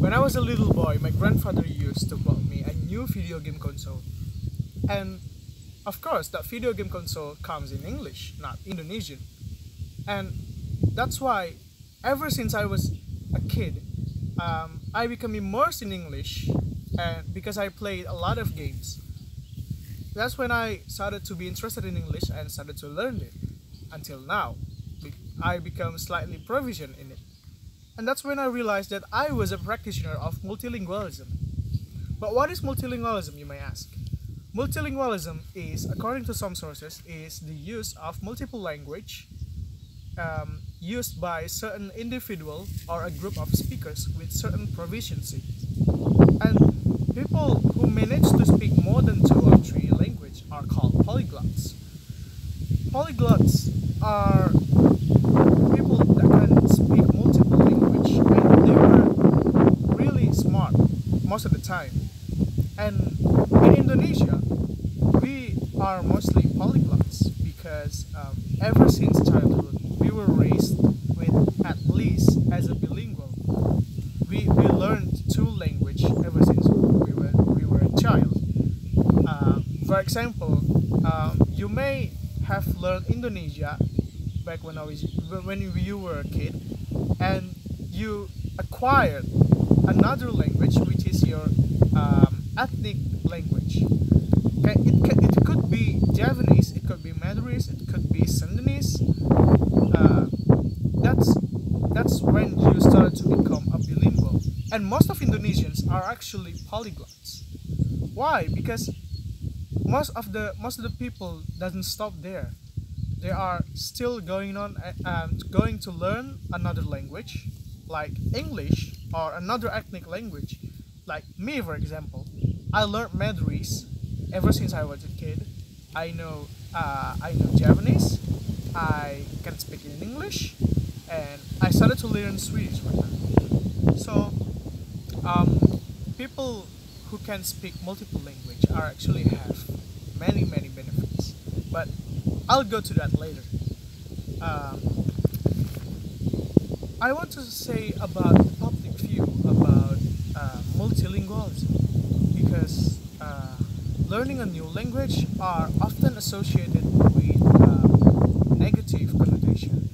When I was a little boy, my grandfather used to bought me a new video game console. And of course, that video game console comes in English, not Indonesian. And that's why, ever since I was a kid, I become immersed in English, and because I played a lot of games. That's when I started to be interested in English and started to learn it. Until now, I become slightly proficient in it. And that's when I realized that I was a practitioner of multilingualism. But what is multilingualism, you may ask? Multilingualism is, according to some sources, is the use of multiple language used by certain individual or a group of speakers with certain proficiency. And people who manage to speak more than 2 or 3 languages are called polyglots. Polyglots are people that can speak multiple language, and they were really smart most of the time. And in Indonesia, we are mostly polyglots because ever since childhood, we were raised with at least as a bilingual. We learned 2 languages ever since we were a child. For example, you may have learned Indonesia back when you were a kid, and you acquired another language, which is your ethnic language. Okay, it could be Javanese, it could be Mandarin, it could be Sundanese. That's when you start to become a bilingual. And most of Indonesians are actually polyglots. Why? Because most of the people doesn't stop there. They are still going to learn another language, like English or another ethnic language. Like me, for example, I learned Mandarin ever since I was a kid. I know Japanese. I can speak in English, and I started to learn Swedish right now. So, people who can speak multiple language are actually have many benefits. But I'll go to that later. I want to say about the public view about multilingualism, because learning a new language are often associated with negative connotation.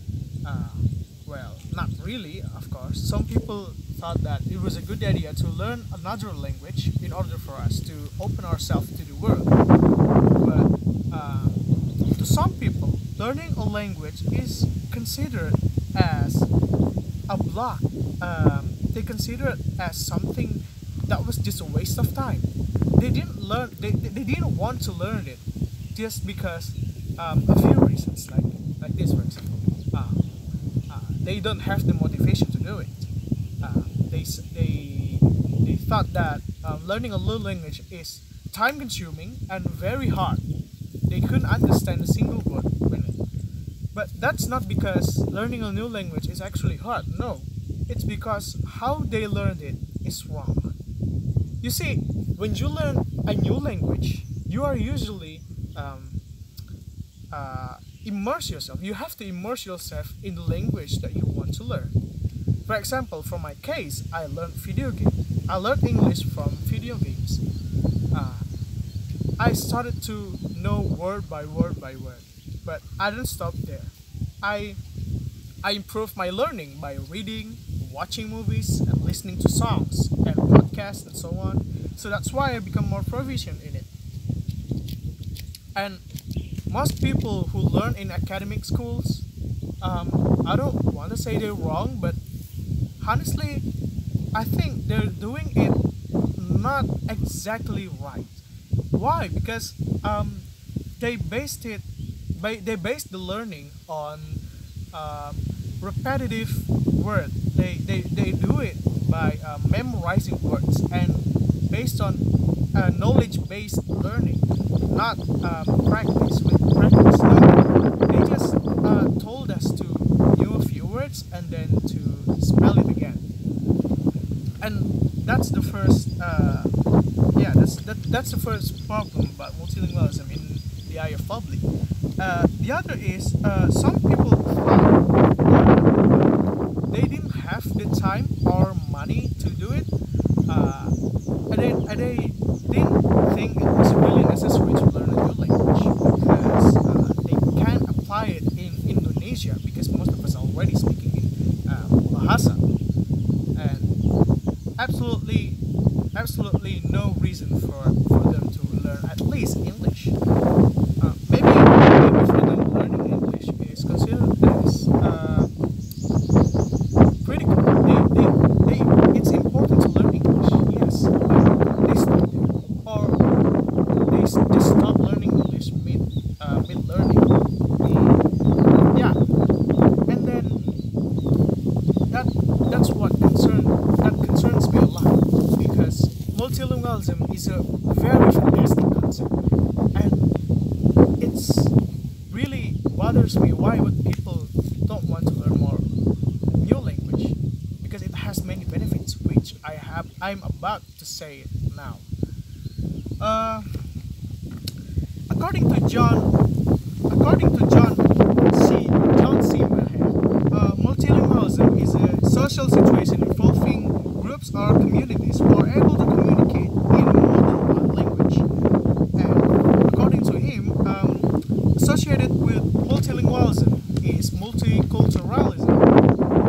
Well, not really, of course. Some people thought that it was a good idea to learn another language in order for us to open ourselves to the world. But to some people, learning a language is considered as a block. They consider it as something that was just a waste of time. They didn't learn. They didn't want to learn it just because a few reasons, like this, for example. They don't have the motivation to do it. They thought that learning a new language is time-consuming and very hard. They couldn't understand a single word in it. But that's not because learning a new language is actually hard. No, it's because how they learned it is wrong. You see, when you learn a new language, you are usually immerse yourself. You have to immerse yourself in the language that you want to learn. For example, for my case, I learned video game. I learned English from video games. I started to know word by word, but I didn't stop there. I improved my learning by reading, watching movies, and listening to songs and podcasts and so on. So that's why I become more proficient in it. And most people who learn in academic schools, I don't want to say they're wrong, but honestly, I think they're doing it not exactly right. Why? Because they based the learning on repetitive word. They do it by memorizing words and based on knowledge-based learning, not practice with practice. No, they just told us to know a few words and then to spell it again. And that's the first that's the first problem about multilingualism in the eye of public. The other is some people thought they didn't have the time or money to do it, they didn't think it was really necessary to learn a new language because they can apply it in Indonesia because most of us are already speaking in Bahasa, and absolutely no reason for them to learn at least English. Maybe for them learning English is considered as critical. It's important to learn English, yes, but they stop there, or they stop learning English mid learning. Yeah, and then that's what concerns me a lot, because multilingualism is a very fantastic concept, and it's really bothers me why would people don't want to learn more new language, because it has many benefits which I'm about to say it now. According to John C. Maher, multilingualism is a social situation involving groups or communities who are able to communicate in more than one language. And according to him, associated with multilingualism is multiculturalism,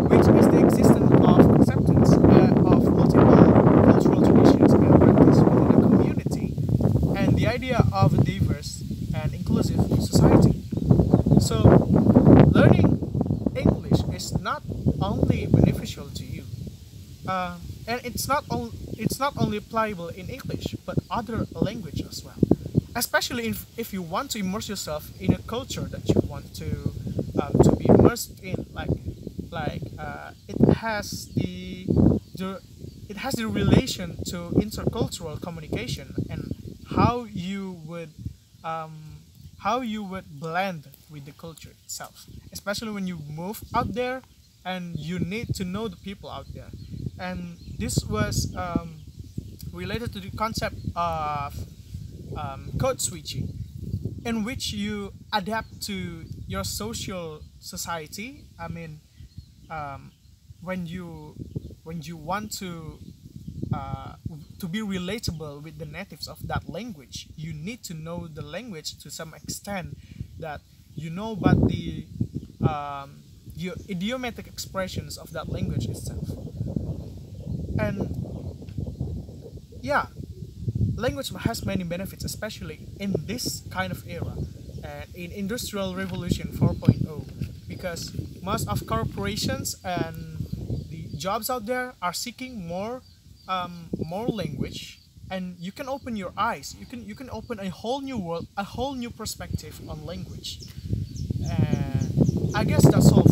which is the existence of acceptance of multiple cultural traditions and practice within a community, and the idea of a diverse and inclusive society. So, learning English is not only beneficial to you, and it's not only applicable in English but other language as well. Especially if you want to immerse yourself in a culture that you want to be immersed in, it has the relation to intercultural communication and how you would blend with the culture itself, especially when you move out there and you need to know the people out there. And this was related to the concept of code switching, in which you adapt to your social society. I mean, when you want to be relatable with the natives of that language, you need to know the language to some extent that you know about the your idiomatic expressions of that language itself. And yeah, language has many benefits, especially in this kind of era and in Industrial Revolution 4.0, because most of corporations and the jobs out there are seeking more language, and you can open your eyes. You can open a whole new world, a whole new perspective on language. And I guess that's all